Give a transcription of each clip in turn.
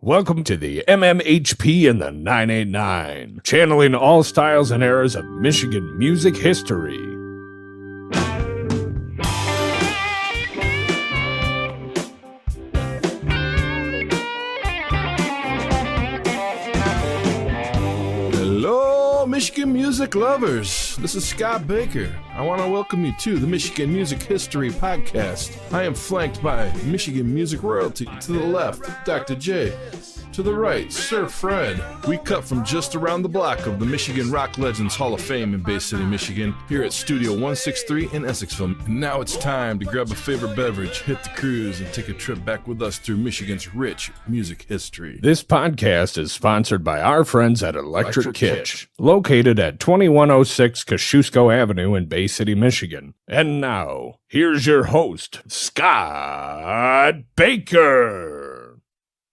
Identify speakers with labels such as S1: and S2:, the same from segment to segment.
S1: Welcome to the MMHP and the 989, channeling all styles and eras of Michigan music history.
S2: Hello, Michigan music lovers. This is Scott Baker. I want to welcome you to the Michigan Music History Podcast. I am flanked by Michigan music royalty. To the left, Dr. J. To the right, Sir Fred. We cut from just around the block of the Michigan Rock Legends Hall of Fame in Bay City, Michigan, here at Studio 163 in Essexville. And now it's time to grab a favorite beverage, hit the cruise, and take a trip back with us through Michigan's rich music history.
S1: This podcast is sponsored by our friends at Electric Kitsch, located at 2106 Kosciuszko Avenue in Bay City, Michigan. And now, here's your host, Scott Baker.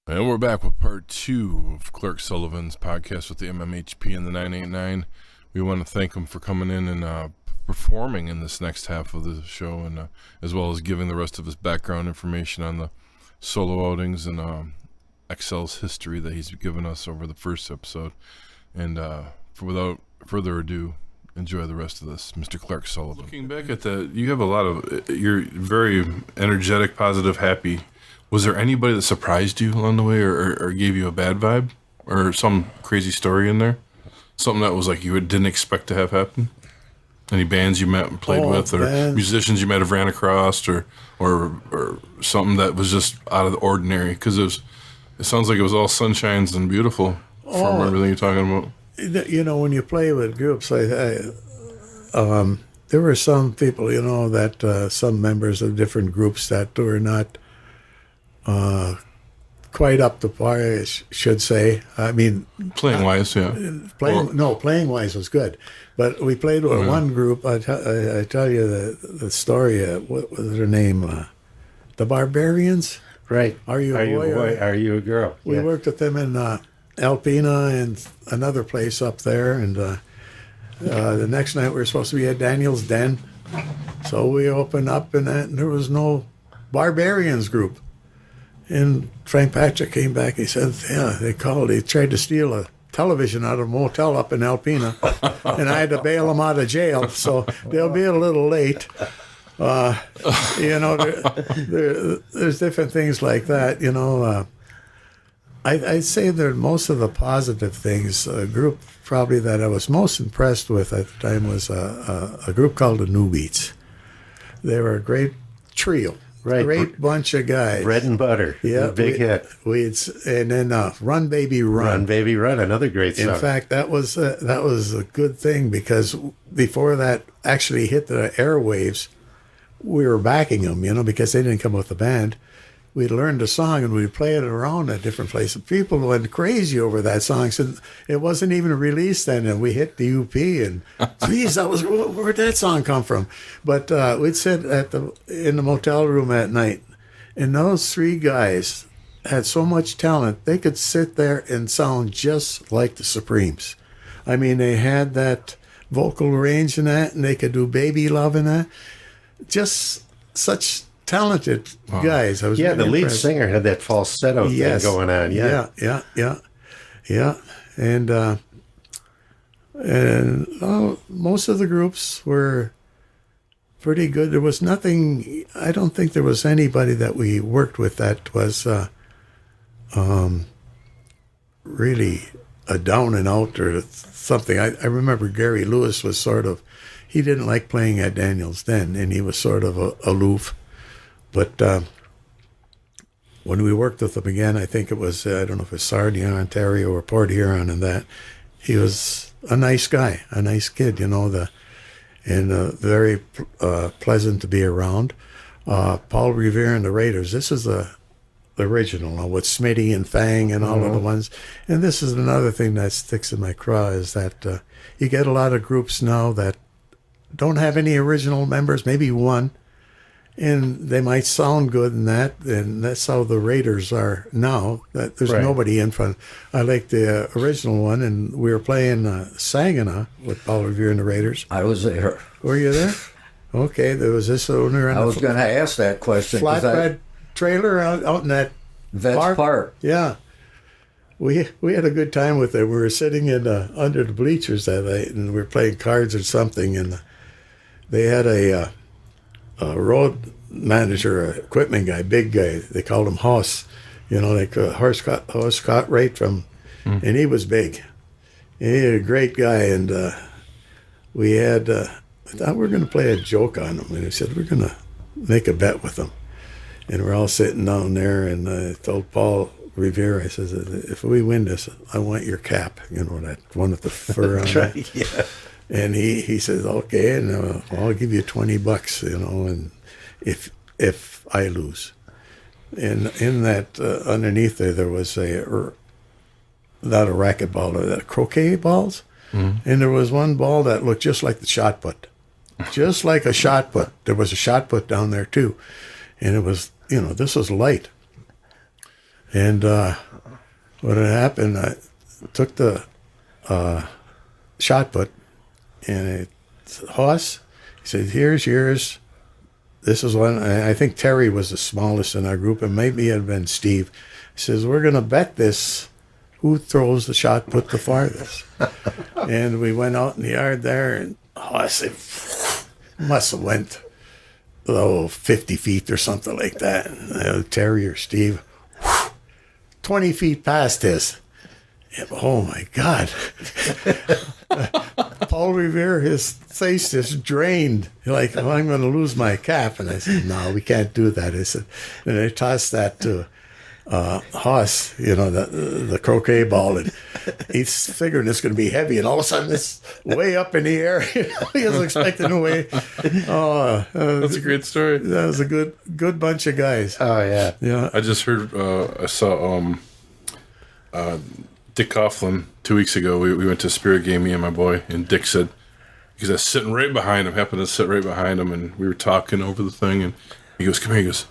S2: And we're back with part 2 of Clerk Sullivan's podcast with the MMHP and the 989. We want to thank him for coming in and performing in this next half of the show, and as well as giving the rest of his background information on the solo outings and Excel's history that he's given us over the first episode. And without further ado, enjoy the rest of this, Mr. Clark Sullivan. Looking back at that, you have a lot of, you're very energetic, positive, happy. Was there anybody that surprised you along the way or gave you a bad vibe? Or some crazy story in there? Something that was like you didn't expect to have happen? Any bands you met and played with, or musicians you might have ran across, or something that was just out of the ordinary? Because it sounds like it was all sunshines and beautiful from everything you're talking about.
S3: You know, when you play with groups, there were some people, you know, that some members of different groups that were not quite up to par, I should say. I mean,
S2: playing wise, yeah.
S3: Playing wise was good, but we played with one group. I tell you the story. What was their name? The Barbarians.
S4: Right.
S3: Are you a boy?
S4: Are you a girl?
S3: We worked with them in Alpena and another place up there, and the next night we were supposed to be at Daniel's Den, so we opened up and there was no Barbarians group. And Frank Patrick came back. He said, "Yeah, they tried to steal a television out of a motel up in Alpena, and I had to bail them out of jail. So they'll be a little late." You know, there's different things like that. You know, I'd say that most of the positive things. A group probably that I was most impressed with at the time was a group called the New Beats. They were a great trio.
S4: Right.
S3: Great bunch of guys.
S4: Bread and butter.
S3: Yeah.
S4: Big hit.
S3: And then Run Baby Run.
S4: Run Baby Run, another great song.
S3: In fact, that was a good thing, because before that actually hit the airwaves, we were backing them, you know, because they didn't come with the band. We learned the song and we'd play it around at different places. People went crazy over that song. Said it wasn't even released then, and we hit the UP, and geez, where'd that song come from? But we'd sit in the motel room at night, and those three guys had so much talent. They could sit there and sound just like the Supremes. I mean, they had that vocal range in that, and they could do Baby Love in that. Just such talented guys. I was
S4: the lead
S3: impressed.
S4: singer had that falsetto thing going on.
S3: Yeah. And most of the groups were pretty good. There was nothing. I don't think there was anybody that we worked with that was really a down and out or something. I remember Gary Lewis was he didn't like playing at Daniel's Den, and he was sort of aloof. But when we worked with him again, I think it was, I don't know if it was Sarnia, Ontario, or Port Huron, and that, he was a nice guy, a nice kid, you know, and very pleasant to be around. Paul Revere and the Raiders, this is the original, with Smitty and Fang and all of the ones. And this is another thing that sticks in my craw, is that you get a lot of groups now that don't have any original members, maybe one, and they might sound good in that, and that's how the Raiders are now. That there's nobody in front. I like the original one, and we were playing Saginaw with Paul Revere and the Raiders.
S5: I was there.
S3: Were you there? Okay, there was this owner.
S5: I was going to ask that question.
S3: Flatbed trailer out in that
S5: Vets Park.
S3: Yeah. we had a good time with it. We were sitting in under the bleachers that night, and we were playing cards or something, and they had a road manager, a equipment guy, big guy. They called him Hoss, like Horse Cartwright from, and he was big. He was a great guy, and we had. I thought we were going to play a joke on him, and he said we're going to make a bet with him, and we're all sitting down there, and I told Paul Revere, I says, if we win this, I want your cap, that one with the fur on it.
S4: Yeah.
S3: And he says, okay, and I'll give you $20, and if I lose. And in that, underneath there was not a racquetball, croquet balls. Mm-hmm. And there was one ball that looked just like the shot put. Just like a shot put. There was a shot put down there too. And it was, this was light. And what had happened, I took the shot put, and Hoss, he said, here's yours. This is one. I think Terry was the smallest in our group, and maybe it had been Steve. He says, we're going to bet this, who throws the shot put the farthest. And we went out in the yard there, and Hoss must have went 50 feet or something like that. And, Terry or Steve, 20 feet past his. Oh my God. Paul Revere, his face just drained. Like, I'm going to lose my cap. And I said, no, we can't do that. I said, and I tossed that to Hoss, the croquet ball. And he's figuring it's going to be heavy. And all of a sudden, it's way up in the air. He was expecting to weigh.
S2: That's a great story.
S3: That was a good bunch of guys.
S4: Oh, yeah.
S3: Yeah.
S2: I just heard, I saw Dick Coughlin 2 weeks ago. We went to a Spirit game, me and my boy, and Dick said, because I was sitting right behind him, happened to sit right behind him, and we were talking over the thing, and he goes, come here, he goes,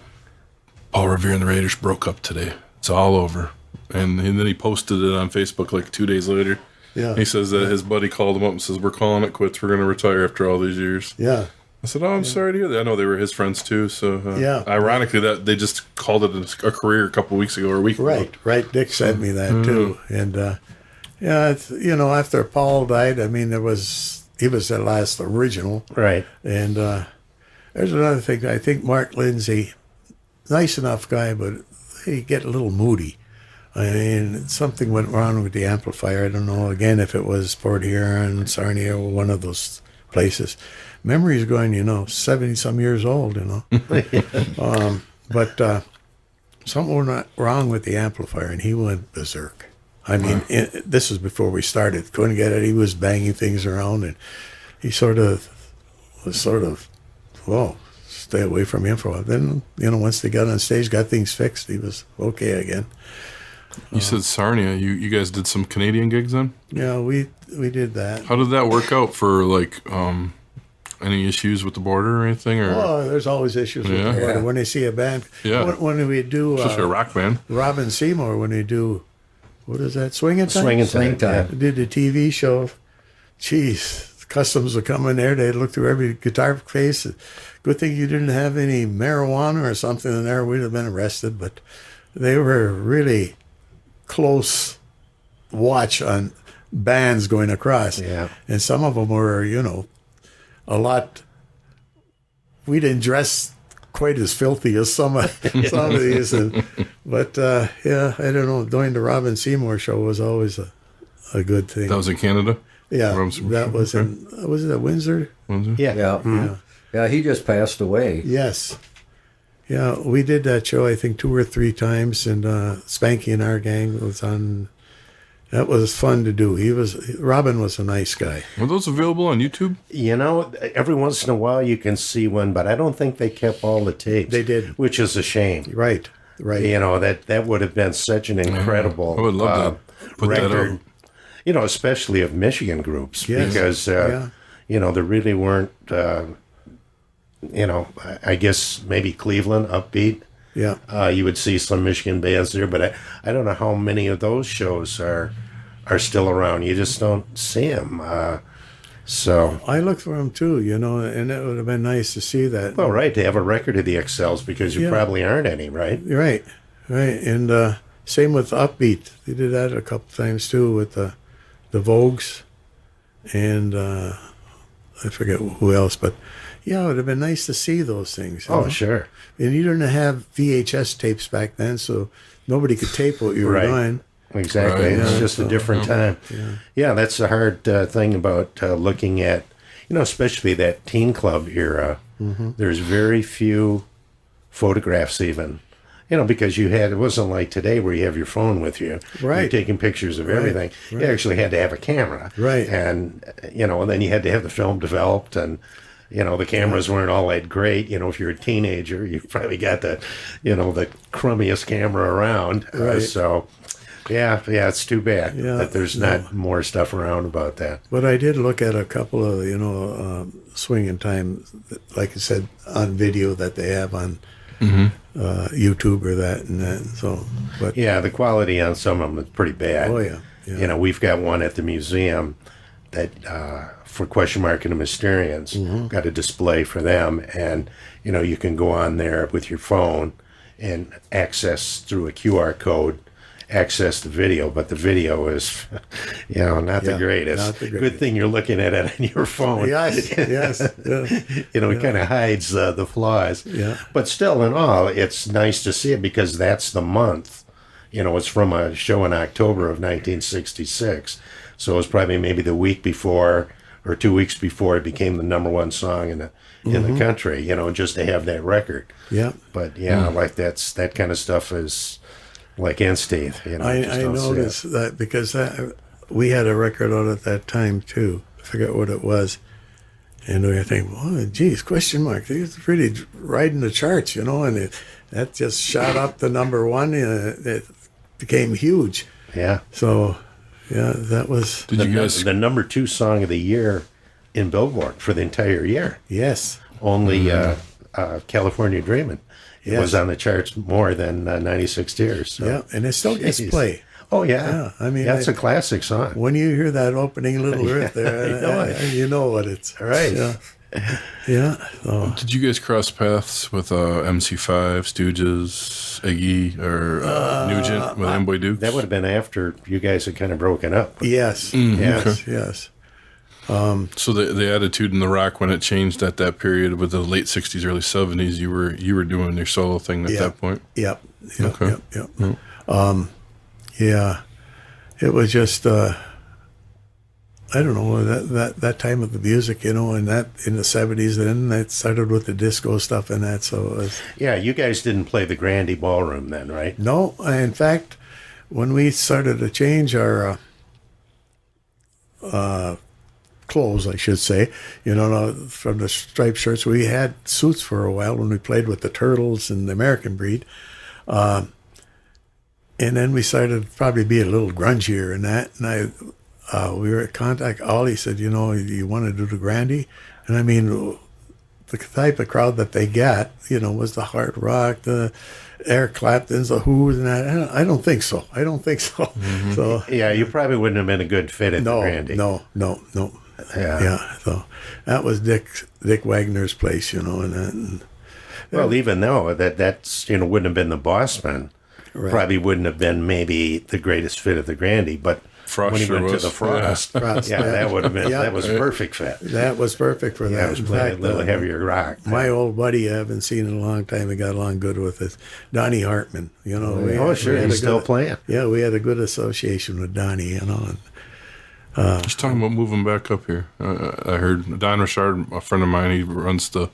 S2: Paul Revere and the Raiders broke up today. It's all over. And then he posted it on Facebook like 2 days later.
S3: Yeah.
S2: He says that his buddy called him up and says, we're calling it quits. We're going to retire after all these years.
S3: Yeah.
S2: I said, I'm sorry to hear that. I know they were his friends too. So ironically, that they just called it a career a couple weeks ago or a week ago.
S3: Right. Dick sent me that too. And, it's, after Paul died, I mean, he was the last original.
S4: Right.
S3: And there's another thing. I think Mark Lindsay, nice enough guy, but he get a little moody. I mean, something went wrong with the amplifier. I don't know, again, if it was Port Huron, Sarnia, or one of those places. Memory's going, 70-some years old, But something went wrong with the amplifier, and he went berserk. I mean, this was before we started. Couldn't get it. He was banging things around, and he was stay away from him for a while. Then, once they got on stage, got things fixed, he was okay again.
S2: You said Sarnia. You guys did some Canadian gigs then?
S3: Yeah, we did that.
S2: How did that work out for, any issues with the border or anything? Or?
S3: Oh, there's always issues with the border. When they see a band.
S2: Yeah.
S3: When we do...
S2: Especially a rock band.
S3: Robin Seymour, when they do... What is that? Swinging Time?
S4: Swinging Time.
S3: Did the TV show. Jeez, customs would come in there. They'd look through every guitar case. Good thing you didn't have any marijuana or something in there. We'd have been arrested. But they were really close watch on bands going across.
S4: Yeah.
S3: And some of them were, a lot. We didn't dress quite as filthy as some of these. But I don't know. Doing the Robin Seymour show was always a good thing.
S2: That was in Canada?
S3: Yeah, that was was it at Windsor?
S4: Yeah.
S5: Mm-hmm. Yeah, he just passed away.
S3: Yes. Yeah, we did that show, I think, 2 or 3 times, and Spanky and our gang was on. That was fun to do. Robin was a nice guy.
S2: Were those available on YouTube?
S4: Every once in a while you can see one, but I don't think they kept all the tapes.
S3: They did.
S4: Which is a shame.
S3: Right.
S4: That would have been such an incredible
S2: I would love to put
S4: record,
S2: that out.
S4: Especially of Michigan groups.
S3: Yes.
S4: Because, there really weren't, I guess maybe Cleveland, Upbeat.
S3: Yeah.
S4: You would see some Michigan bands there, but I don't know how many of those shows are still around. You just don't see them. So
S3: I looked for them too, and it would have been nice to see that.
S4: Well, right, to have a record of the Excels because you probably aren't any, right?
S3: Right. And Same with Upbeat. They did that a couple times too with the Vogues, and I forget who else, but yeah, it would have been nice to see those things. You know?
S4: Sure.
S3: And you didn't have VHS tapes back then, so nobody could tape what you were doing.
S4: Exactly.
S2: Right.
S4: It's just a different time. Yeah, that's the hard thing about looking at, especially that teen club era. There's very few photographs even. Because it wasn't like today where you have your phone with you.
S3: Right.
S4: You're taking pictures of everything.
S3: Right.
S4: You actually had to have a camera.
S3: Right.
S4: And, and then you had to have the film developed, and, the cameras weren't all that great. If you're a teenager, you probably got the crummiest camera around.
S3: Right.
S4: Yeah, it's too bad that there's not more stuff around about that.
S3: But I did look at a couple of, swinging time, like I said, on video that they have on YouTube or that and that. So, but
S4: yeah, the quality on some of them is pretty bad.
S3: Oh yeah.
S4: We've got one at the museum that for Question Mark and the Mysterians, got a display for them, and you can go on there with your phone and access through a QR code. Access the video, but the video is, not the greatest.
S3: Not the greatest.
S4: Good thing you're looking at it on your phone.
S3: Yes.
S4: It kind of hides the flaws.
S3: Yeah.
S4: But still, in all, it's nice to see it because that's the month. It's from a show in October of 1966, so it's probably maybe the week before or 2 weeks before it became the number one song in the country. Just to have that record.
S3: Yeah.
S4: But like that kind of stuff is. Like Ant's teeth,
S3: I noticed that because we had a record out at that time too. I forget what it was, and we were thinking, "Oh, geez, Question Mark, he's really riding the charts, and that just shot up to number one. It became huge.
S4: Yeah.
S3: So, yeah, that was
S4: the number 2 song of the year in Billboard for the entire year.
S3: Yes.
S4: Only California Dreamin'. It was on the charts more than 96 Tears. So.
S3: Yeah, and it still gets play.
S4: Oh, yeah.
S3: I mean,
S4: that's a classic song.
S3: When you hear that opening little riff there, you know what it's.
S4: Right.
S3: Yeah. So.
S2: Did you guys cross paths with MC5, Stooges, Iggy, or Nugent with M-Boy Dukes?
S4: That would have been after you guys had kind of broken up.
S3: Yes. Yes.
S2: So the attitude in the rock when it changed at that period with the late 60s, early 70s, you were doing your solo thing at that point?
S3: Yep.
S2: Okay.
S3: Yep. Yeah. It was just I don't know, that time of the music, and that in the 70s, then that started with the disco stuff and that, so it was.
S4: Yeah, you guys didn't play the Grandy Ballroom then, right?
S3: No, in fact, when we started to change our clothes, I should say, from the striped shirts. We had suits for a while when we played with the Turtles and the American Breed. And then we started to probably be a little grungier and that. And we were at contact. Ollie said, you want to do the Grandy? And I mean, the type of crowd that they got, was the hard rock, the Eric Clapton's, the Who's, and that. I don't think so.
S4: Mm-hmm.
S3: So
S4: yeah, you probably wouldn't have been a good fit at the Grandy.
S3: No. Yeah, so that was Dick Wagner's place,
S4: Well, even though that's wouldn't have been the Bossman, probably wouldn't have been maybe the greatest fit of the Grandy, but
S2: Frost
S4: when he
S2: sure
S4: went
S2: was.
S4: to the Frost, that would have been that was a perfect fit.
S3: That was perfect for that.
S4: It was playing a little heavier rock.
S3: My old buddy I haven't seen in a long time. He got along good with us, Donnie Hartman.
S4: Sure, he's still playing.
S3: Yeah, we had a good association with Donnie, And,
S2: He's talking about moving back up here. I heard Don Richard, a friend of mine. He runs the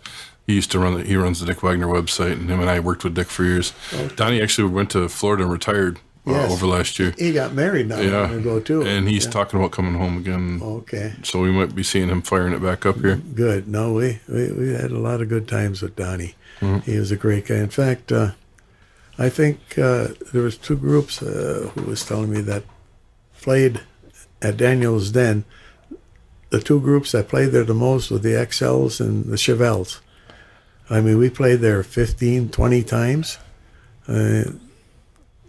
S2: Dick Wagner website, and him and I worked with Dick for years. Okay. Donnie actually went to Florida and retired over last year.
S3: He got married not long ago too,
S2: and he's talking about coming home again.
S3: Okay,
S2: so we might be seeing him firing it back up here.
S3: Good. No, we had a lot of good times with Donnie. Mm-hmm. He was a great guy. In fact, I think there was 2 groups who was telling me that played at Daniel's Den. The 2 groups that played there the most were the XLs and the Chevelles. I mean, we played there 15, 20 times.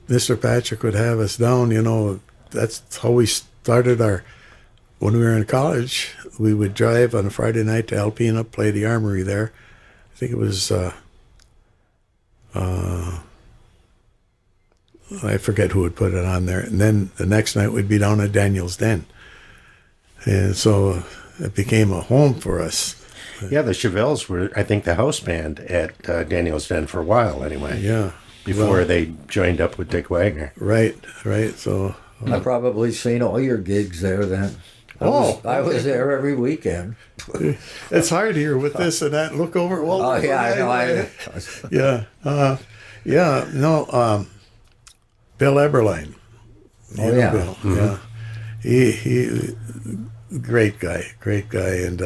S3: Mr. Patrick would have us down, that's how we started when we were in college, we would drive on a Friday night to Alpena, play the Armory there. I think it was I forget who would put it on there. And then the next night we'd be down at Daniel's Den. And so it became a home for us.
S4: Yeah, the Chevelles were, I think, the house band at Daniel's Den for a while anle
S3: Yeah.
S4: Before they joined up with Dick Wagner.
S3: Right. So
S5: I've probably seen all your gigs there then. I was there every weekend.
S3: it's hard here with this and that. Look over. Well,
S5: Oh, yeah, I know.
S3: Bill Eberlein.
S5: Oh, yeah.
S3: Bill. Yeah. He great guy, and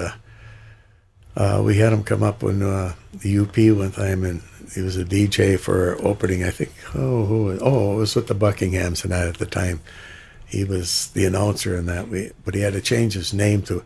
S3: we had him come up when the UP one time, and he was a DJ for opening. I think it was with the Buckinghams and that at the time. He was the announcer in that, but he had to change his name to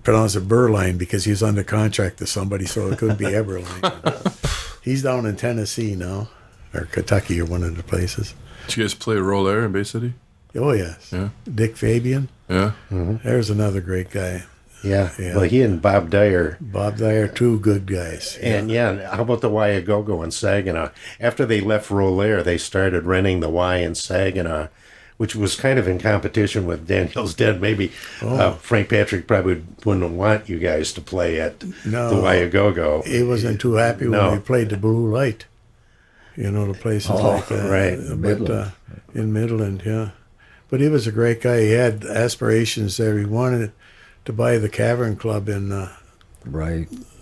S3: pronounce it Burline because he was under contract to somebody, so it couldn't be Eberline. He's down in Tennessee now, or Kentucky, or one of the places.
S2: Did you guys play a role there in Bay City?
S3: Oh yes,
S2: Yeah.
S3: Dick Fabian.
S2: Yeah.
S3: There's another great guy.
S4: Yeah. Well, he and Bob Dyer.
S3: Bob Dyer, two good guys.
S4: And how about the Y Go in Saginaw? After they left Rollaire, they started renting the Y in Saginaw, which was kind of in competition with Daniel's Den. Maybe Frank Patrick probably wouldn't want you guys to play at the Y Go.
S3: He wasn't too happy when we played the Blue Light. The places like that.
S4: Right.
S3: But in Midland, yeah. But he was a great guy. He had aspirations there. He wanted to buy the Cavern Club in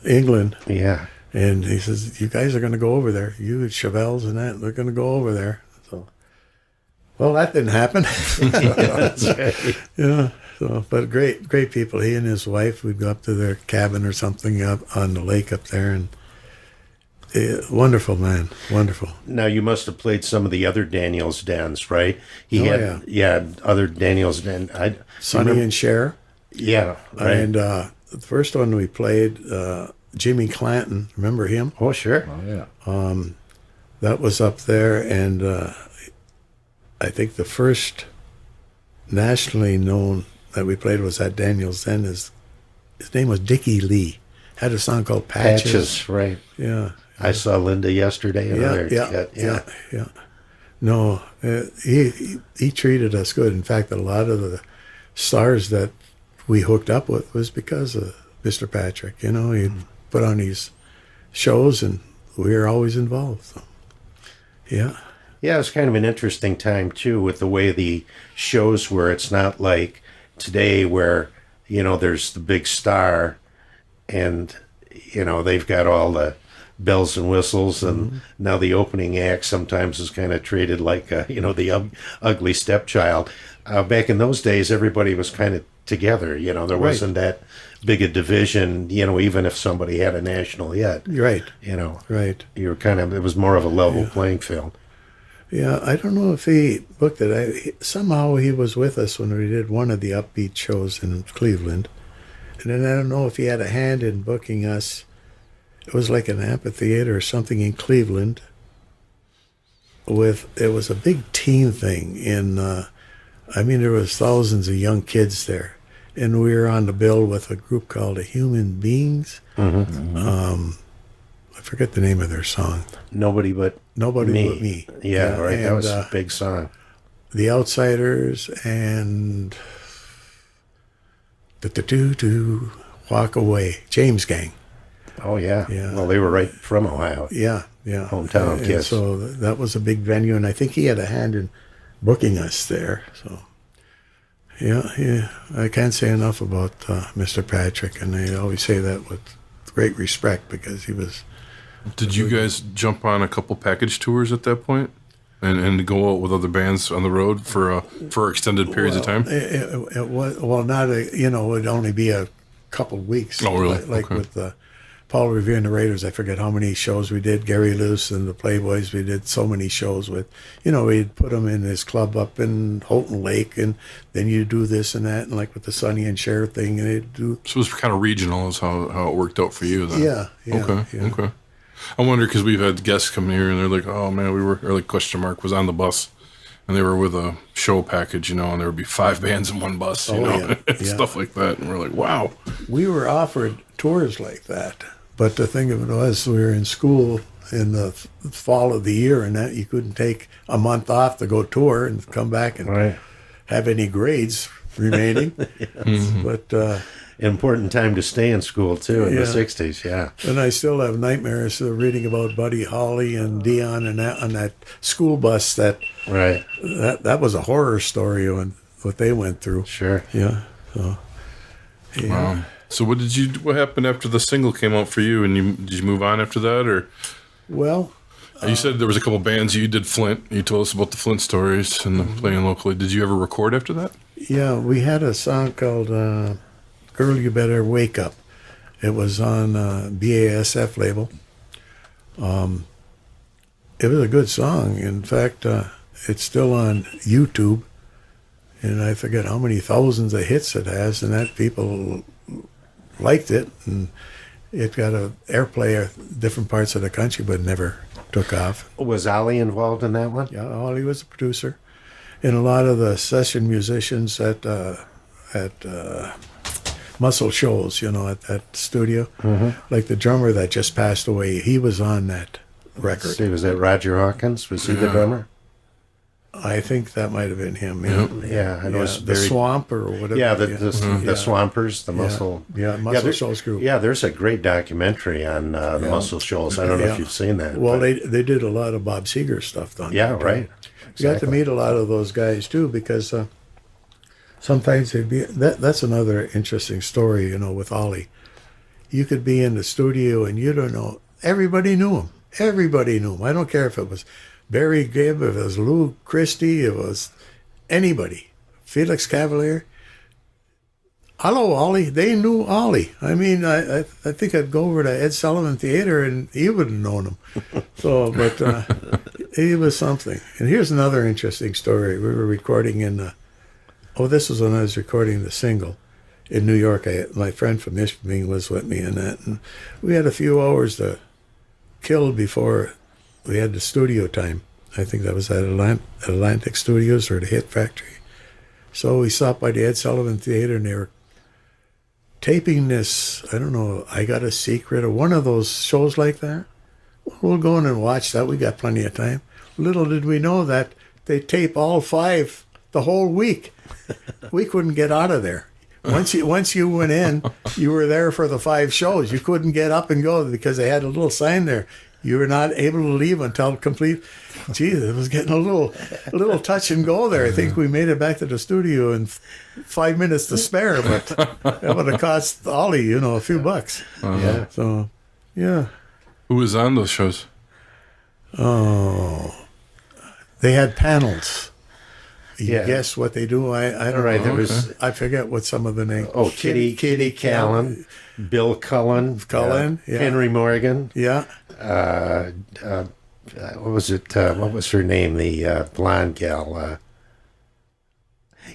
S3: England.
S4: Yeah.
S3: And he says, you guys are going to go over there. You and Chevelles and that, they're going to go over there. So, well, that didn't happen.
S4: That's right.
S3: Yeah. So, but great people. He and his wife would go up to their cabin or something up on the lake up there, and wonderful man, wonderful.
S4: Now you must have played some of the other Daniel's Dens, right? He had other Daniel's Den.
S3: Sonny and Cher.
S4: Yeah, right.
S3: And the first one we played, Jimmy Clanton. Remember him?
S4: Oh, sure.
S5: Oh, yeah.
S3: That was up there, and I think the first nationally known that we played was at Daniel's Den. His name was Dickie Lee. Had a song called Patches.
S4: Right.
S3: Yeah.
S4: I saw Linda yesterday.
S3: Yeah. No, he treated us good. In fact, a lot of the stars that we hooked up with was because of Mr. Patrick. He'd put on these shows, and we were always involved. So, yeah.
S4: Yeah, it's kind of an interesting time, too, with the way the shows were. It's not like today where, there's the big star and, they've got all the bells and whistles, and now the opening act sometimes is kind of treated like, the ugly stepchild. Back in those days, everybody was kind of together. There wasn't that big a division, even if somebody had a national hit.
S3: Right.
S4: Right. You were it was more of a level playing field.
S3: Yeah, I don't know if he booked it. Somehow he was with us when we did one of the Upbeat shows in Cleveland. And then I don't know if he had a hand in booking us. It was like an amphitheater or something in Cleveland. It was a big teen thing. There was thousands of young kids there. And we were on the bill with a group called the Human Beings. I forget the name of their song.
S4: Nobody But Me. Yeah, right. That was a big song.
S3: The Outsiders and Walk Away. James Gang.
S4: Oh, yeah. Well, they were right from Ohio.
S3: Yeah.
S4: Hometown kids.
S3: So that was a big venue, and I think he had a hand in booking us there. So, yeah. I can't say enough about Mr. Patrick, and I always say that with great respect because he was...
S2: Did you guys jump on a couple package tours at that point, and go out with other bands on the road for extended periods of time?
S3: It was it would only be a couple weeks.
S2: Oh, really?
S3: Like with Paul Revere and the Raiders, I forget how many shows we did. Gary Luce and the Playboys, we did so many shows with. We'd put them in his club up in Houghton Lake, and then you do this and that, and like with the Sonny and Cher thing, and they'd do.
S2: So it was kind of regional, is how it worked out for you then.
S3: Yeah.
S2: Okay. I wonder because we've had guests come here and they're like, "Oh man, question mark was on the bus, and they were with a show package, and there would be 5 bands in one bus, stuff like that." And we're like, "Wow."
S3: We were offered tours like that, but the thing of it was, we were in school in the fall of the year, and that you couldn't take a month off to go tour and come back and have any grades remaining. But
S4: important time to stay in school too in the 60s. Yeah.
S3: And I still have nightmares of reading about Buddy Holly and Dion and that on that school bus. That was a horror story on what they went through.
S4: Sure.
S3: Yeah. So. Yeah.
S2: Wow. So what happened after the single came out for you, and did you move on after that, or?
S3: Well,
S2: You said there was a couple bands. You did Flint. You told us about the Flint stories and playing locally. Did you ever record after that?
S3: Yeah, we had a song called Girl, You Better Wake Up. It was on BASF label. It was a good song. In fact, it's still on YouTube, and I forget how many thousands of hits it has, and that people liked it, and it got a airplay in different parts of the country, but never took off.
S4: Was Ollie involved in that one?
S3: Yeah, Ollie was a producer, and a lot of the session musicians at Muscle Shoals, at that studio, like the drummer that just passed away, he was on that record.
S4: See, was that Roger Hawkins? Was he the drummer?
S3: I think that might have been him.
S4: Yeah, I know it's
S3: the Swamp or whatever.
S4: Yeah, the Swampers, the Muscle.
S3: Yeah, Muscle Shoals group.
S4: Yeah, there's a great documentary on the Muscle Shoals. I don't know if you've seen that.
S3: Well, they did a lot of Bob Seger stuff on
S4: Yeah,
S3: that.
S4: right.
S3: You got to meet a lot of those guys too, because sometimes they'd be. That's another interesting story, with Ollie. You could be in the studio and you don't know. Everybody knew him. Everybody knew him. I don't care if it was Barry Gibb, if it was Lou Christie, if it was anybody. Felix Cavalier. Hello, Ollie. They knew Ollie. I mean, I think I'd go over to Ed Sullivan Theater and he would have known him. So, but he was something. And here's another interesting story. We were recording in, this was when I was recording the single in New York. My friend from Michigan was with me in that. And we had a few hours to kill before we had the studio time. I think that was at Atlantic Studios or the Hit Factory. So we stopped by the Ed Sullivan Theater and they were taping this, I don't know, I Got a Secret or one of those shows like that. We'll go in and watch that. We got plenty of time. Little did we know that they tape all 5 the whole week. We couldn't get out of there. Once you went in, you were there for the 5 shows. You couldn't get up and go because they had a little sign there. You were not able to leave until complete. Geez, it was getting a little touch and go there. I think we made it back to the studio in 5 minutes to spare, but that would have cost Ollie, a few bucks.
S4: Yeah.
S3: So, yeah.
S2: Who was on those shows?
S3: Oh, they had panels. You guess what they do? I don't know.
S4: There was,
S3: I forget what some of the names.
S4: Oh, Kitty Callan, Bill Cullen, Henry Morgan.
S3: Yeah.
S4: What was it? What was her name? The blonde gal.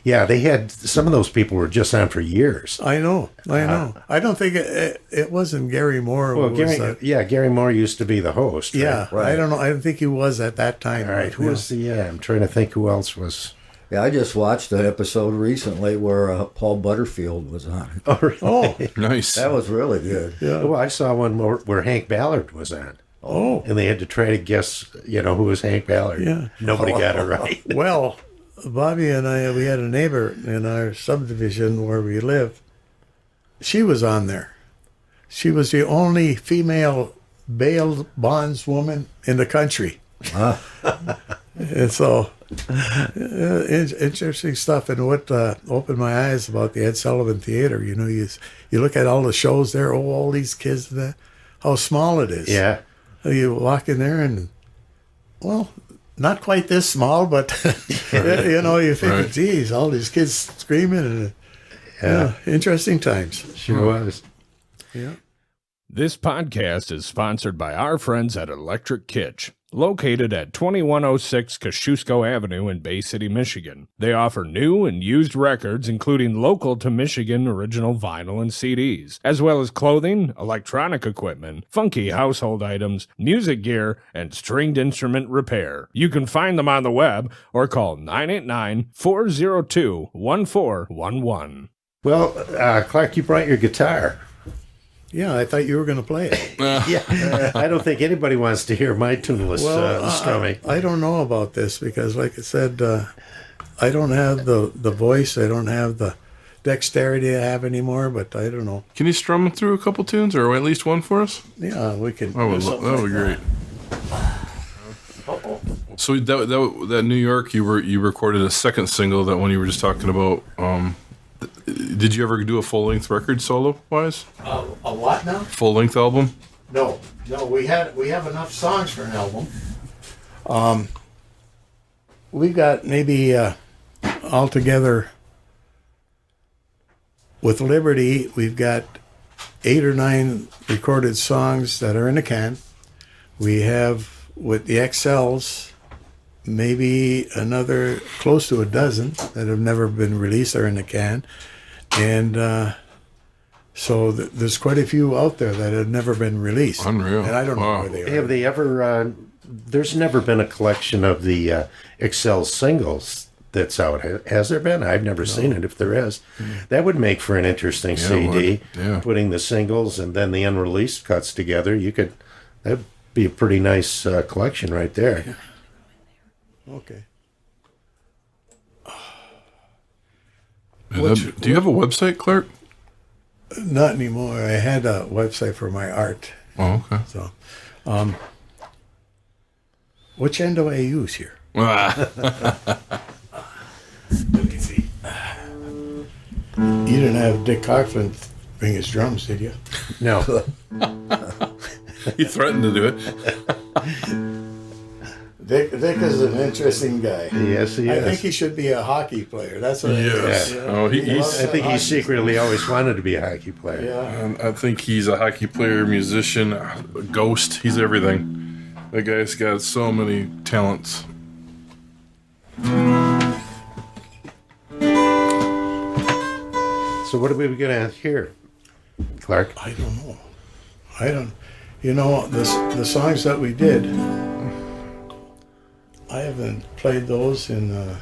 S4: Yeah, they had some of those people were just on for years.
S3: I know. I don't think it wasn't Gary Moore.
S4: Well, Gary Moore used to be the host.
S3: Yeah,
S4: right?
S3: I don't know. I don't think he was at that time.
S4: All right, who was the? Yeah, I'm trying to think who else was.
S5: Yeah, I just watched an episode recently where Paul Butterfield was on.
S4: Oh, really?
S3: Oh,
S2: Nice.
S5: That was really good.
S3: yeah.
S4: Well, I saw one where Hank Ballard was on.
S3: Oh,
S4: And they had to try to guess, who was Hank Ballard.
S3: Yeah.
S4: Nobody got it right.
S3: well, Bobby and I, we had a neighbor in our subdivision where we lived. She was on there. She was the only female bail bondswoman in the country. And so, interesting stuff. And what opened my eyes about the Ed Sullivan Theater, you look at all the shows there, all these kids, how small it is.
S4: Yeah.
S3: You walk in there and, well, not quite this small, but, you think,
S2: Right.
S3: geez, all these kids screaming. And, interesting times.
S4: Sure was.
S3: Yeah.
S1: This podcast is sponsored by our friends at Electric Kitsch, located at 2106 Kosciuszko Avenue in Bay City, Michigan. They offer new and used records, including local to Michigan original vinyl and CDs, as well as clothing, electronic equipment, funky household items, music gear, and stringed instrument repair. You can find them on the web or call 989-402-1411.
S4: Well, Clark, you brought your guitar.
S3: Yeah, I thought you were going to play it.
S4: Yeah, I don't think anybody wants to hear my tuneless strumming.
S3: I don't know about this because, like I said, I don't have the voice. I don't have the dexterity I have anymore, but I don't know.
S2: Can you strum through a couple tunes or at least one for us?
S3: Yeah, we can.
S2: That would be great. So that New York, you recorded a second single, that one you were just talking about. Did you ever do a full length record solo wise?
S3: A what now?
S2: Full length album?
S3: No. We have enough songs for an album. We've got maybe altogether with Liberty, we've got 8 or 9 recorded songs that are in the can. We have with the XLs maybe another close to a dozen that have never been released are in the can. And so there's quite a few out there that have never been released.
S2: Unreal.
S3: And I don't know where they are.
S4: Have they ever... there's never been a collection of the Excel singles that's out. Has there been? I've never seen it, if there is. That would make for an interesting CD.
S2: Yeah.
S4: Putting the singles and then the unreleased cuts together. That'd be a pretty nice collection right there.
S3: Yeah. Okay.
S2: Do you have a website, Clark?
S3: Not anymore. I had a website for my art.
S2: Oh, okay.
S3: So, which end do I use here? Let me see. You didn't have Dick Coughlin bring his drums, did you?
S4: No.
S2: He threatened to do it.
S3: Dick is an interesting guy.
S4: Yes, he is.
S3: I think he should be a hockey player. That's what
S2: Yes.
S3: I think.
S2: Oh,
S4: I think he secretly always wanted to be a hockey player.
S3: Yeah.
S2: I think he's a hockey player, musician, a ghost. He's everything. That guy's got so many talents.
S4: So what are we going to hear, Clark?
S3: I don't know. You know, the songs that we did, I haven't played those in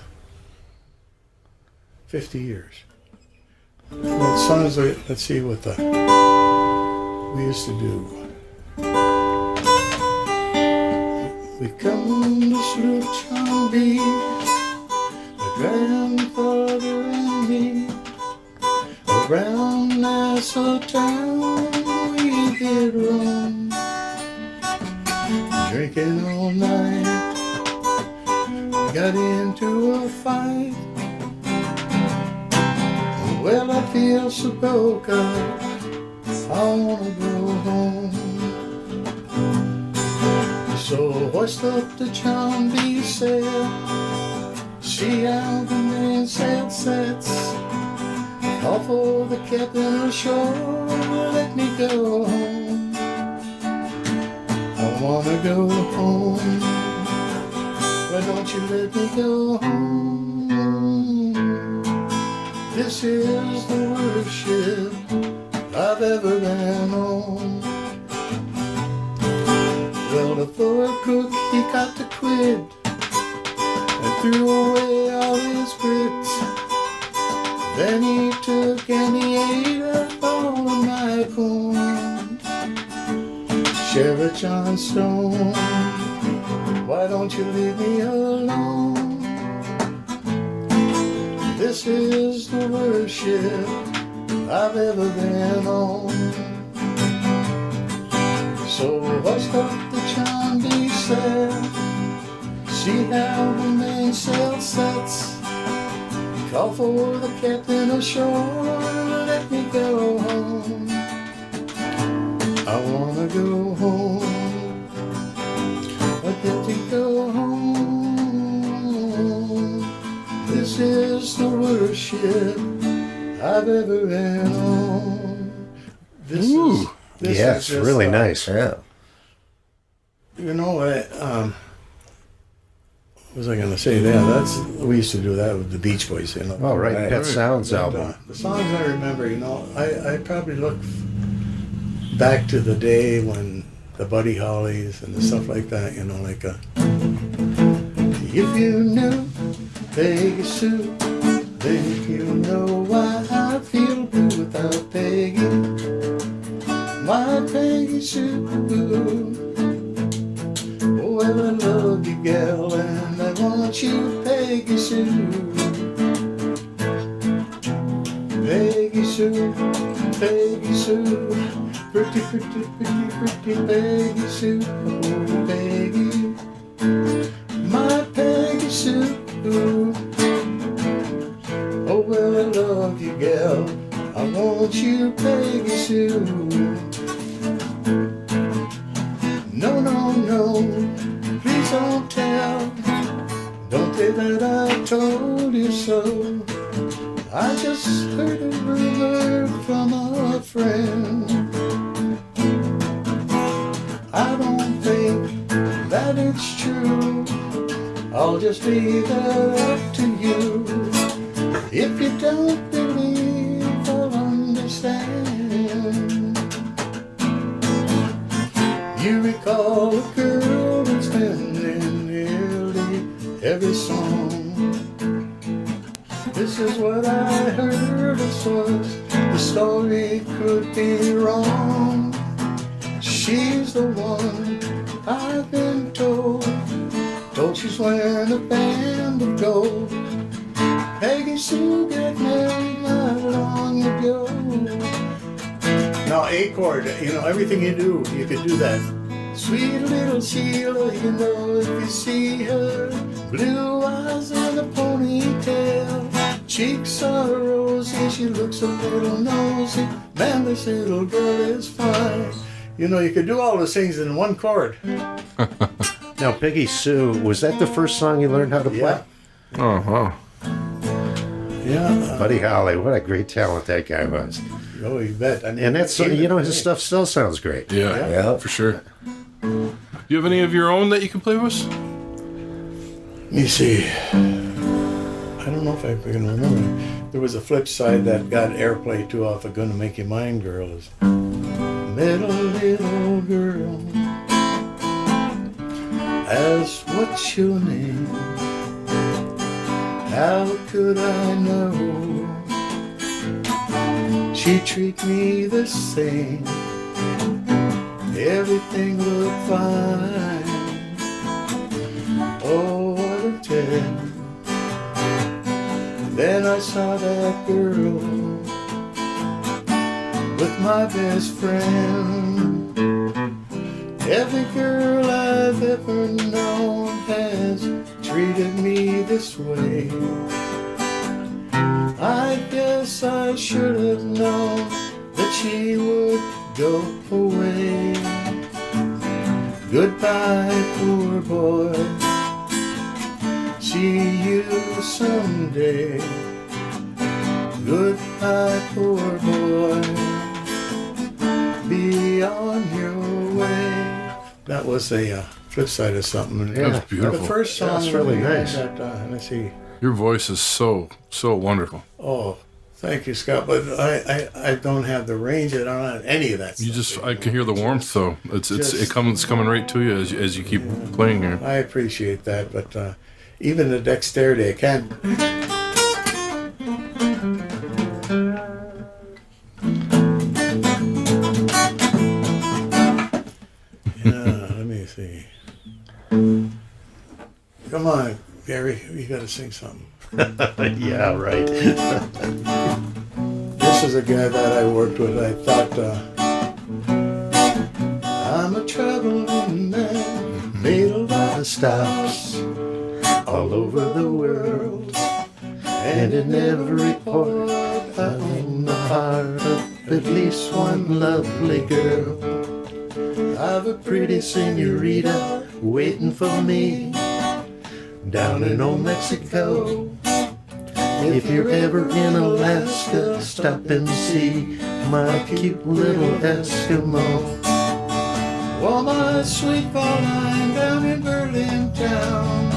S3: 50 years. Well, songs, let's see what we used to do. We come to Sloop Chumby, my grandfather and me, around Nassau town we did roam, drinking all night, got into a fight. Well, I feel so broke up, I wanna go home. So hoist up the Chumby sail, see how the mainsail sets, call for the captain ashore, let me go home. I wanna go home, why don't you let me go home? This is the worst ship I've ever been on. Well, the forward cook, he got to quit and threw away all his grits. Then he took and he ate up all of my corn. Sheriff John Stone, why don't you leave me alone? This is the worst ship I've ever been on. So hoist up the Chumby sail, see how the mainsail sets, call for the captain ashore, let me go home. I wanna go home, let me go home. This is the worst ship I've ever been on. This
S4: It's really nice.
S5: Yeah.
S3: You know what? What was I going to say? Yeah, we used to do that with the Beach Boys. You know.
S4: Oh, right. Pet Sounds
S3: But,
S4: album.
S3: the songs I remember, you know, I probably look back to the day when the Buddy Hollies and the stuff like that. You know, like if you knew Peggy Sue, then you know why I feel blue without Peggy. Peggy Sue. Oh, well, I love you, gal, and I want you, Peggy Sue. Peggy Sue, Peggy Sue, pretty, pretty, pretty, pretty Peggy Sue. Oh, Peggy, my Peggy Sue. Oh, well, I love you, gal, I want you, Peggy Sue. No, no, no, please don't tell. Don't say that I told you so. I just heard a rumor from a friend. I don't think that it's true. I'll just leave that up to you. If you don't believe, I'll understand. You recall a girl that's been in nearly every song. This is what I heard it was. The story could be wrong. She's the one I've been told. Told she's wearing a band of gold. Peggy Sue got married not long ago. Now A chord, you know, everything you do, you can do that. Sweet little Sheila, you know, if you see her, blue eyes and a ponytail, cheeks are rosy, she looks a little nosy. Man, this little girl is fine. You know, you could do all those things in one chord.
S4: Now, Peggy Sue, was that the first song you learned how to play?
S3: Yeah.
S2: Oh, wow.
S3: Yeah.
S4: Buddy Holly, what a great talent that guy was.
S3: Oh, you bet.
S4: And that's, you know, his stuff still sounds great.
S2: Yeah,
S5: Yeah.
S2: for sure. You have any of your own that you can play with?
S3: Let me see. I don't know if I can remember. There was a flip side that got airplay too off of Gonna Make You Mine Girl. Is little girl, ask what's your name? How could I know? She treat me the same. Everything looked fine. Oh, what a tale. Then I saw that girl with my best friend. Every girl I've ever known has treated me this way. I guess I should have known that she would go away. Goodbye, poor boy. See you someday. Goodbye, poor boy. Be on your way. That was a flip side of something.
S2: That was beautiful.
S3: The first song
S4: That's really
S3: we had
S4: nice.
S3: That, let's see.
S2: Your voice is so wonderful.
S3: Oh, thank you, Scott. But I don't have the range. I don't have any of that
S2: You
S3: stuff.
S2: just, I can hear the warmth though. It's
S3: Just-
S2: coming right to you as you keep playing here.
S3: I appreciate that, but even the dexterity, I can't. Yeah, let me see. Come on, Gary, you got to sing something.
S4: Yeah, right.
S3: This is a guy that I worked with. I thought, I'm a traveling man, made a lot of stops all over the world, and in every port I own the heart of at least one lovely girl. I've a pretty senorita waiting for me down in old Mexico. If you're ever in Alaska, stop and see my cute little Eskimo. Well, my sweet Pauline down in Berlin town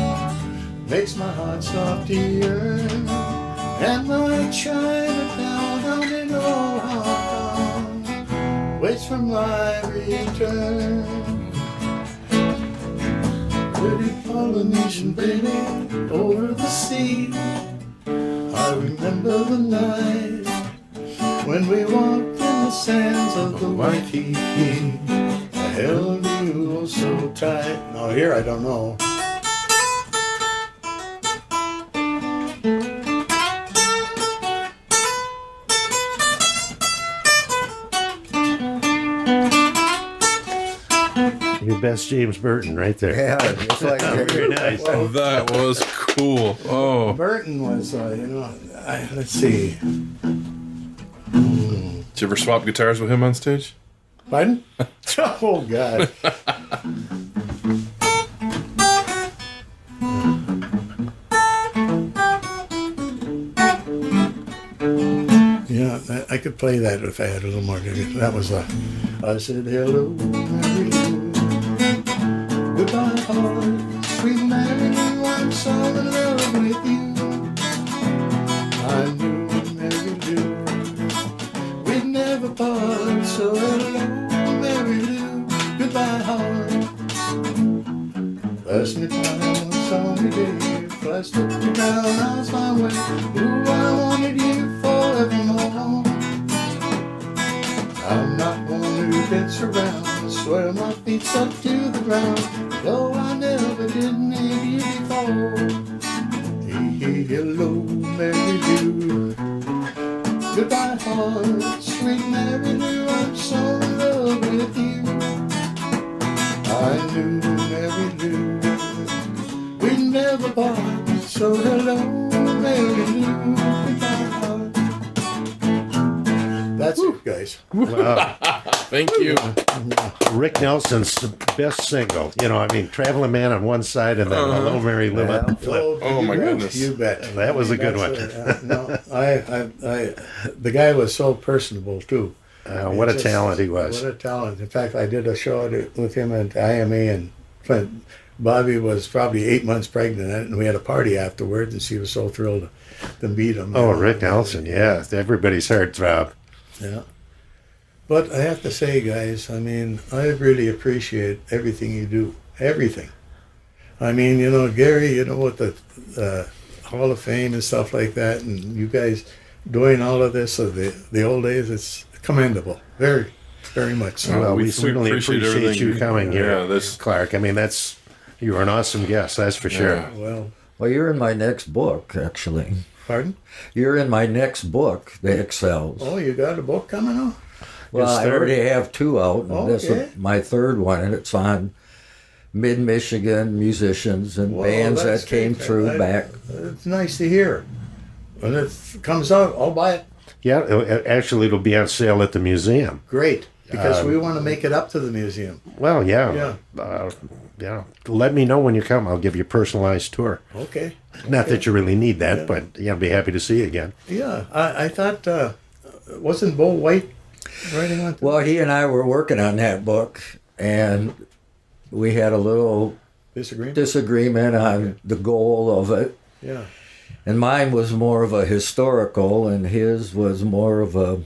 S3: makes my heart soft to yearn, and my Chinatown down in old Hong Kong waits for my return. Pretty Polynesian baby over the sea, I remember the night when we walked in the sands of the Waikiki. I held you oh so tight. Now here I don't know.
S4: Your best James Burton right there.
S5: Yeah, it's like
S4: Very nice.
S2: That was cool. Oh,
S3: Burton was, let's see.
S2: did you ever swap guitars with him on stage?
S3: Pardon? Oh, God. Yeah, I could play that if I had a little more. That was I said, hello, Mary Lou. Goodbye, heart. Sweet Mary Lou, I'm so in love with you. I knew Mary Lou. We'd never part, so hello, Mary Lou. Goodbye, heart. Last night on a sunny day, flashed up the ground, I was my way. Ooh, I wanted you forevermore. I'm not one who gets around. I swear my feet's up to the ground. Though I never did need you before. Hey, hello, Mary Lou. Goodbye, heart. Sweet Mary Lou, I'm so in love with you. I knew Mary Lou. We'd never part. So hello, Mary Lou. Goodbye, heart. That's it, guys.
S4: Wow.
S2: Thank you.
S4: Rick Nelson's best single. You know, I mean, Traveling Man on one side and then Hello Mary Lou on the flip.
S2: Oh,
S3: you
S2: my
S3: bet.
S2: goodness.
S3: You bet.
S4: That was a good one.
S3: No, the guy was so personable too.
S4: What a talent he was.
S3: What a talent. In fact, I did a show with him at IMA, and Bobby was probably 8 months pregnant, and we had a party afterwards, and she was so thrilled to meet him.
S4: Oh, Rick Nelson, yeah. Everybody's heartthrob.
S3: Yeah. But I have to say, guys, I mean, I really appreciate everything you do. Everything. I mean, you know, Gary, you know, with the Hall of Fame and stuff like that, and you guys doing all of this of the old days, it's commendable. Very, very much so.
S4: Well, we
S2: we
S4: certainly
S2: appreciate
S4: appreciate
S2: everything
S4: you
S2: you-
S4: coming here,
S2: yeah, that's-
S4: Clark. I mean, you were an awesome guest, that's for sure.
S2: Yeah.
S3: Well,
S5: you're in my next book, actually.
S3: pardon?
S5: You're in my next book, The Excels.
S3: Oh, you got a book coming out?
S5: Well,
S4: His
S5: I
S4: third?
S5: already have two out, and this
S3: Okay.
S5: is my third one, and it's on mid-Michigan musicians and
S3: Well,
S5: bands
S3: that's
S5: that came
S3: great.
S5: through back.
S3: It's nice to hear. When it comes out, I'll buy it.
S4: Yeah, actually, it'll be on sale at the museum.
S3: Great, because we want to make it up to the museum.
S4: Well, yeah.
S3: Yeah.
S4: Yeah. Let me know when you come. I'll give you a personalized tour.
S3: Okay.
S4: Not that you really need that, but yeah, I'll be happy to see you again.
S3: Yeah, I thought, wasn't Bo White writing on it?
S5: Well, he and I were working on that book, and we had a little disagreement on the goal of it.
S3: Yeah.
S5: And mine was more of a historical, and his was more of a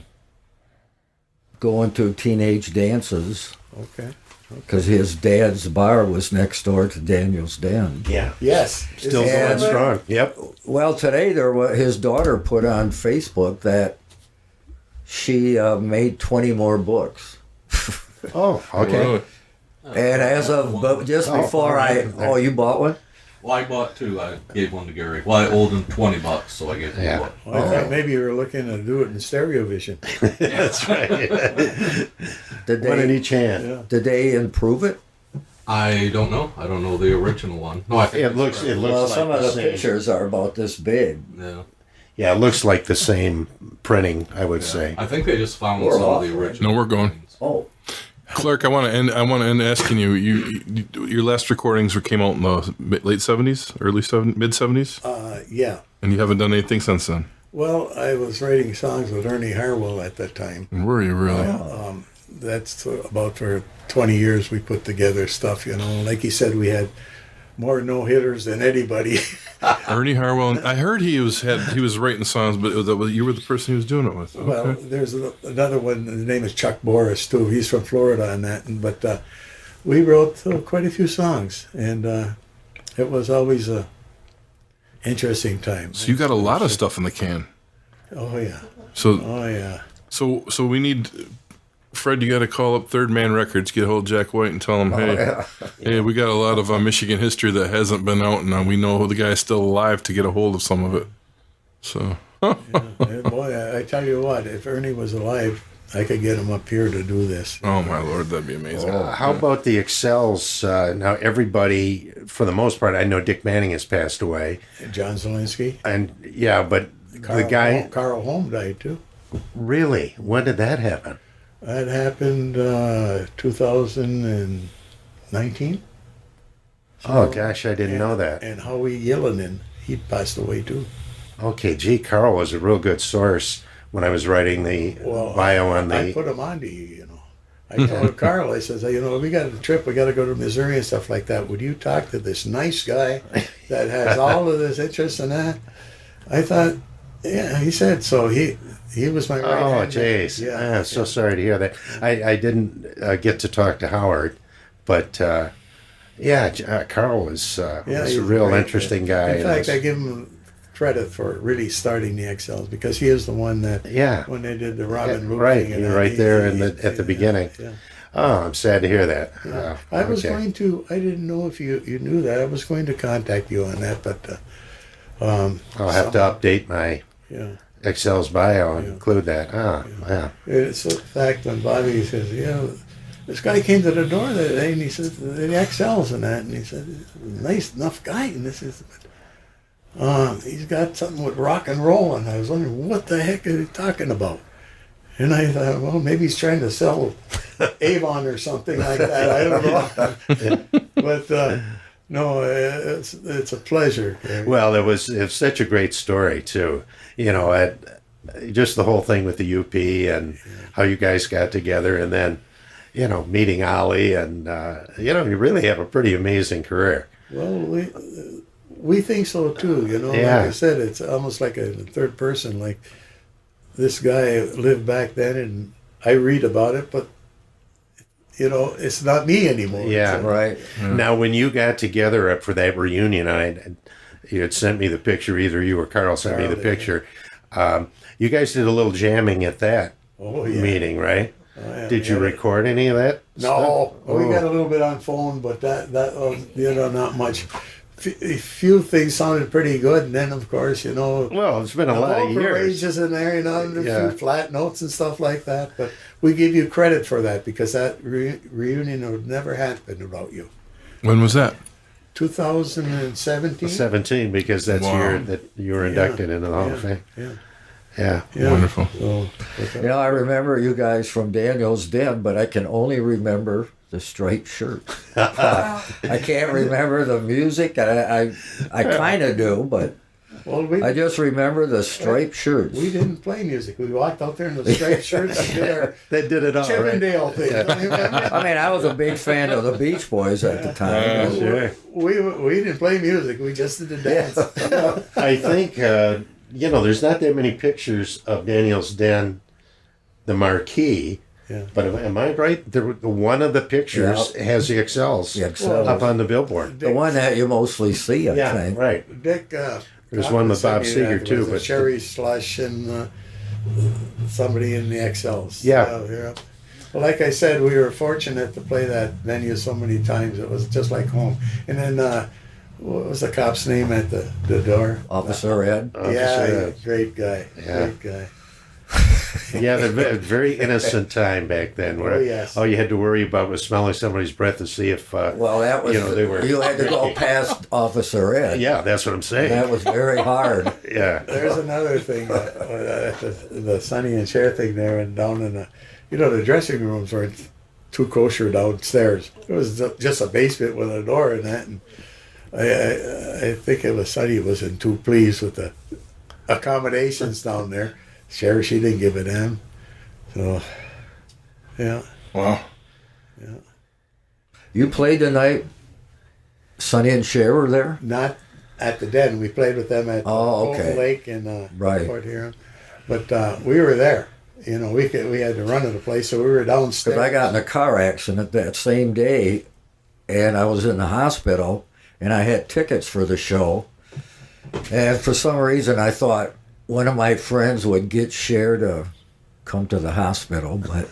S5: going to teenage dances,
S3: Okay.
S5: because his dad's bar was next door to Daniel's Den.
S4: Yeah.
S3: Yes.
S4: Still
S3: Is it
S4: going
S3: there?
S4: strong. Yep.
S5: Well, today his daughter put on Facebook that she made 20 more books.
S4: Oh, okay.
S2: Really?
S5: And as of just before you bought one?
S6: Well, I bought two. I gave one to Gary. Well, I owed him $20, so I gave him
S4: Yeah.
S6: one.
S3: Well, I thought maybe you were looking to do it in stereo vision.
S4: That's right.
S5: Did
S4: One in
S5: they,
S4: each hand.
S3: Yeah.
S5: did they improve it?
S6: I don't know. I don't know the original one. No, I think
S4: It looks
S6: right.
S5: Well,
S4: like
S5: some of the
S4: same.
S5: pictures are about this big.
S6: Yeah.
S4: Yeah, it looks like the same printing, I would say.
S6: I think they just found
S5: We're
S6: some
S5: off.
S6: of the original.
S2: No, we're going.
S6: things.
S5: Oh,
S2: Clark, I want to end asking you, your last recordings came out in the late 70s, mid 70s,
S3: Yeah.
S2: and you haven't done anything since then.
S3: Well, I was writing songs with Ernie Harwell at that time.
S2: Were you really?
S3: That's about for 20 years we put together stuff, you know. Like he said, we had more no-hitters than anybody.
S2: Ernie Harwell. I heard he was writing songs, but you were the person he was doing it with. Okay.
S3: Well, there's another one. His name is Chuck Boris too. He's from Florida on that. But we wrote quite a few songs, and it was always a interesting time.
S2: So you got a lot of stuff in the can.
S3: Oh yeah.
S2: So
S3: Oh yeah.
S2: So we need Fred. You got to call up Third Man Records, get hold of Jack White, and tell him, hey, we got a lot of Michigan history that hasn't been out, and we know the guy's still alive to get a hold of some of it. So,
S3: Boy, I tell you what, if Ernie was alive, I could get him up here to do this.
S2: oh my Lord, that'd be amazing.
S4: How about the Excels? Now, everybody, for the most part, I know Dick Manning has passed away.
S3: John Zielinski.
S4: And, yeah, but the guy...
S3: Carl Holm died, too.
S4: Really? When did that happen?
S3: That happened 2019.
S4: Oh, gosh, I didn't know that.
S3: And Howie Yellinen, he passed away, too.
S4: Okay, gee, Carl was a real good source when I was writing the bio on the...
S3: I put him on to you, I told Carl, I says, we got a trip, we got to go to Missouri and stuff like that. Would you talk to this nice guy that has all of this interest in that? I thought, yeah, he said, so he was my right hand.
S4: Oh, jeez. Yeah, I'm so sorry to hear that. I didn't get to talk to Howard, but Carl was a real interesting guy.
S3: In fact, I give him credit for really starting the XLs because he is the one that when they did the Robin Root
S4: right,
S3: thing,
S4: you're right there at the beginning.
S3: Yeah.
S4: Oh, I'm sad to hear that.
S3: Yeah. I was going to. I didn't know if you knew that. I was going to contact you on that, but
S4: I'll have to update my Excel's bio and include that. Yeah.
S3: It's a fact when Bobby says, this guy came to the door that day and he said the XLs and that, and he said, nice enough guy, and this is. He's got something with rock and roll, and I was wondering what the heck is he talking about. And I thought, well, maybe he's trying to sell Avon or something like that. I don't know. But no, it's a pleasure.
S4: Well, it was such a great story too. Just the whole thing with the UP and how you guys got together, and then meeting Ollie, and you really have a pretty amazing career.
S3: Well, we think so too, Like I said, it's almost like a third person. Like this guy lived back then, and I read about it, but it's not me anymore.
S4: Yeah,
S5: right.
S4: Yeah. Now, when you got together up for that reunion, you had sent me the picture. Either you or Carl sent me the picture. You guys did a little jamming at that meeting, right? Oh, yeah. Did you record any of that?
S3: No, we got a little bit on phone, but that was not much. A few things sounded pretty good, and then of course
S4: well, it's been a lot of years.
S3: Ranges in there, and a few flat notes and stuff like that. But we give you credit for that because that reunion would never happen without you.
S2: When was that?
S3: 2017.
S4: 17, because that's the year that you were inducted into the Hall of Fame. Yeah.
S2: Wonderful.
S3: So,
S5: I remember you guys from Daniel's Den, but I can only remember the striped shirt. I can't remember the music. I kind of do, but I just remember the striped shirts.
S3: We didn't play music. We walked out there in the striped shirts and did our
S4: they did it all,
S3: Chippendale thing.
S5: I was a big fan of the Beach Boys at the time.
S4: Sure.
S3: We didn't play music. We just did the dance.
S4: I think, there's not that many pictures of Daniel's Den, the marquee.
S3: Yeah.
S4: But am I right? One of the pictures has the Excels up on the billboard.
S5: The one that you mostly see, I think.
S4: Right.
S3: Dick,
S4: there's one with Bob Seger too, but
S3: Cherry Slush and somebody in the XLs.
S4: Yeah.
S3: Well, like I said, we were fortunate to play that venue so many times. It was just like home. And then what was the cop's name at the door?
S5: Officer Ed.
S3: Great guy.
S4: Yeah.
S3: Great guy.
S4: Yeah, a very innocent time back then, where all you had to worry about was smelling somebody's breath to see if
S5: that was
S4: they were.
S5: You had to go past Officer Ed.
S4: Yeah, that's what I'm saying.
S5: That was very hard.
S4: Yeah.
S3: There's another thing, the Sonny and Cher thing there, and down in the dressing rooms weren't too kosher downstairs. It was just a basement with a door in that, and I think it was Sonny wasn't too pleased with the accommodations down there. Cher, she didn't give a damn. So, yeah.
S2: Wow.
S3: Yeah.
S5: You played the night Sonny and Cher were there?
S3: Not at the Den. We played with them at Golden Lake in Port Huron. But we were there. We had to run to the place, so we were downstairs.
S5: Because I got in a car accident that same day, and I was in the hospital, and I had tickets for the show. And for some reason, I thought one of my friends would get Cher to come to the hospital, but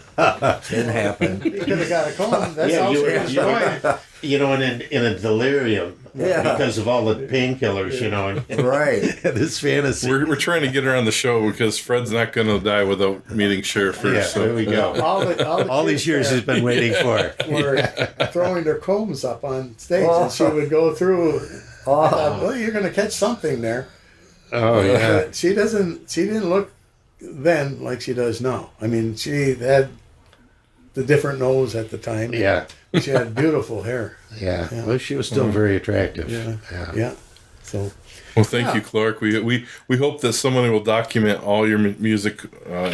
S5: didn't happen.
S3: He could have got a comb. That's
S4: Yeah,
S3: how
S4: you
S3: she
S4: were,
S3: was
S4: you
S3: going.
S4: know, you know, and in a delirium because of all the painkillers, you know. And
S5: Right.
S4: this fantasy.
S2: We're trying to get her on the show because Fred's not going to die without meeting Cher first.
S4: Yeah,
S2: so.
S4: there we go.
S3: All
S4: All these years he's been waiting for.
S3: were throwing their combs up on stage, and she would go through. I thought, well, you're going to catch something there.
S4: Oh yeah.
S3: But she didn't look then like she does now. I mean, she had the different nose at the time.
S4: Yeah.
S3: She had beautiful hair.
S4: Yeah. Well, she was still very attractive.
S3: Yeah. So
S2: Well, thank you, Clark. We hope that someone will document all your music,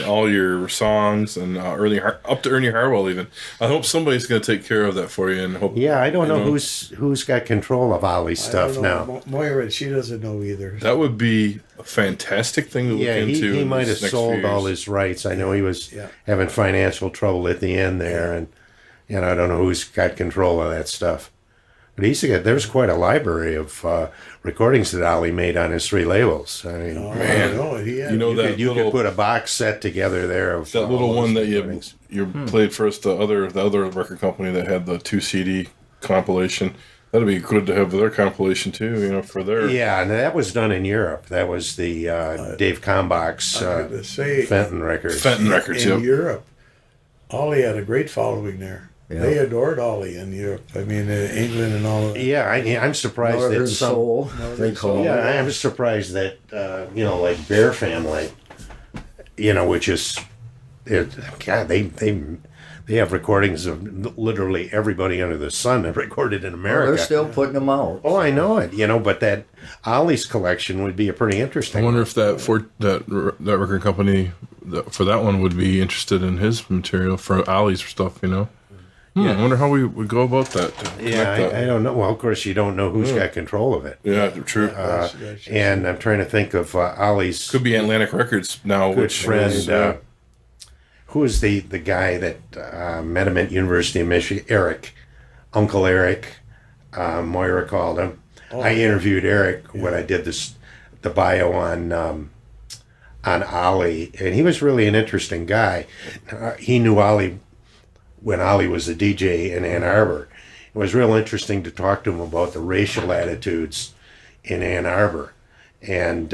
S2: all your songs, and up to Ernie Harwell even. I hope somebody's going to take care of that for you. And hope.
S4: Yeah, I don't know who's got control of Ollie's stuff now.
S3: Moira, she doesn't know either.
S2: That would be a fantastic thing to look into.
S4: He
S2: in
S4: might
S2: this
S4: have
S2: next few
S4: sold all
S2: years.
S4: his rights. I know he was having financial trouble at the end there, and I don't know who's got control of that stuff. But there's quite a library of recordings that Ollie made on his 3 labels. I mean, you could put a box set together there of
S2: that little one that
S4: recordings.
S2: you played for us. The other record company that had the 2 CD compilation. That'd be good to have their compilation too. For their
S4: and that was done in Europe. That was the Dave Kalmbach's Fenton Records.
S2: Fenton Records.
S3: In Europe, Ollie had a great following there. Yeah. They adored Ollie in Europe. I mean, England and all of that.
S4: Yeah, I'm surprised
S5: Northern
S4: that
S5: Soul, they call it.
S4: I'm surprised that like Bear Family, which is, God, they have recordings of literally everybody under the sun that recorded in America.
S5: Well, they're still putting them out.
S4: Oh, I know it. But that Ollie's collection would be a pretty interesting.
S2: I wonder if that record company for that one would be interested in his material for Ollie's stuff. I wonder how we would go about that.
S4: I don't know. Well, of course, you don't know who's got control of it.
S2: Yeah, true.
S4: And I'm trying to think of Ollie's...
S2: Could be Atlantic Records now.
S4: Good friend. Who is the guy that met him at University of Michigan? Eric. Uncle Eric. Moira called him. I interviewed Eric when I did the bio on Ollie. And he was really an interesting guy. He knew Ollie when Ollie was a DJ in Ann Arbor. It was real interesting to talk to him about the racial attitudes in Ann Arbor and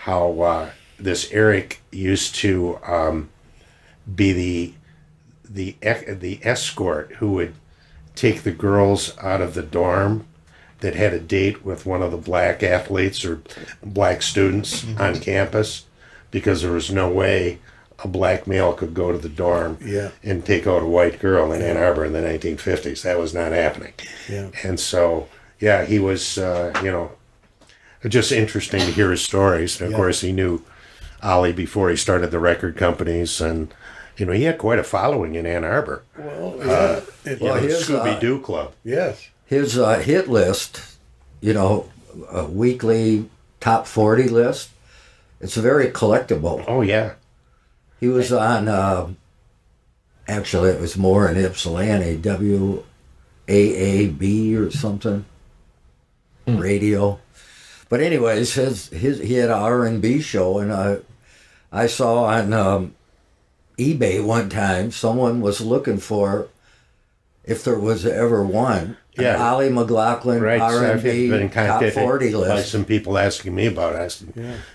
S4: how this Eric used to be the escort who would take the girls out of the dorm that had a date with one of the black athletes or black students on campus, because there was no way a black male could go to the dorm and take out a white girl in Ann Arbor in the 1950s. That was not happening. Yeah. And so, he was, just interesting to hear his stories. And of course, he knew Ollie before he started the record companies, and he had quite a following in Ann Arbor.
S3: Well,
S4: his Scooby-Doo Club.
S3: Yes.
S5: His hit list, a weekly top 40 list, it's very collectible.
S4: Oh, yeah.
S5: He was on, actually it was more in Ypsilanti, WAAB or something, radio. But anyways, he had an R&B show, and I saw on eBay one time someone was looking for, if there was ever one, an Ollie McLaughlin R&B top 40 list.
S4: By some people asking me about it.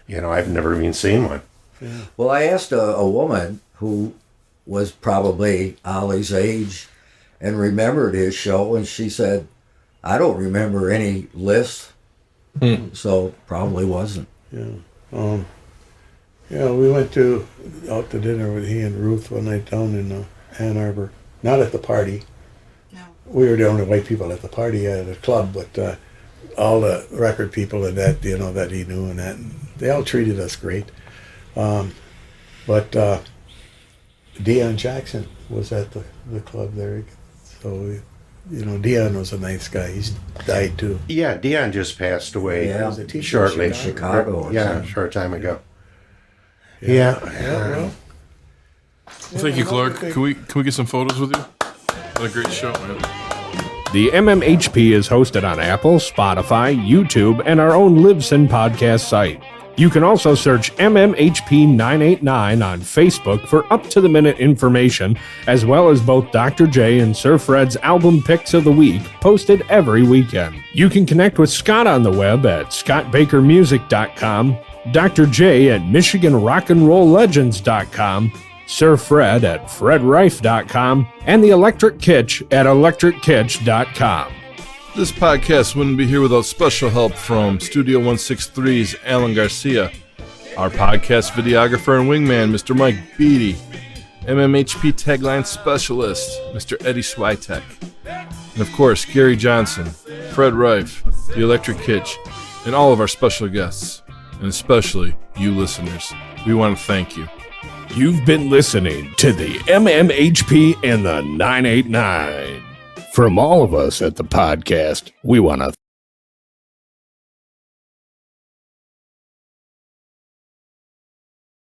S4: I've never even seen one.
S3: Yeah.
S5: Well, I asked a woman who was probably Ollie's age and remembered his show, and she said, I don't remember any list, so probably wasn't.
S3: Yeah. We went out to dinner with he and Ruth one night down in Ann Arbor. Not at the party. No. We were the only white people at the party at a club, but all the record people and that, that he knew and that, and they all treated us great. But Deion Jackson was at the club there, so Deion was a nice guy. He's died too.
S4: Yeah, Deion just passed away.
S5: Yeah,
S3: was a teacher
S4: shortly,
S3: in
S5: Chicago.
S4: a short time ago.
S2: Well, thank you, Clark. Can we get some photos with you? What a great show, man.
S1: The MMHP is hosted on Apple, Spotify, YouTube, and our own Libsyn podcast site. You can also search MMHP989 on Facebook for up-to-the-minute information, as well as both Dr. J and Sir Fred's album picks of the week, posted every weekend. You can connect with Scott on the web at scottbakermusic.com, Dr. J at michiganrockandrolllegends.com, Sir Fred at fredrife.com, and the Electric Kitch at electrickitch.com.
S2: This podcast wouldn't be here without special help from Studio 163's Alan Garcia, our podcast videographer and wingman, Mr. Mike Beatty, MMHP tagline specialist, Mr. Eddie Switek, and of course, Gary Johnson, Fred Rife, the Electric Kitch, and all of our special guests, and especially you listeners. We want to thank you.
S1: You've been listening to the MMHP and the 989. From all of us at the podcast, we want to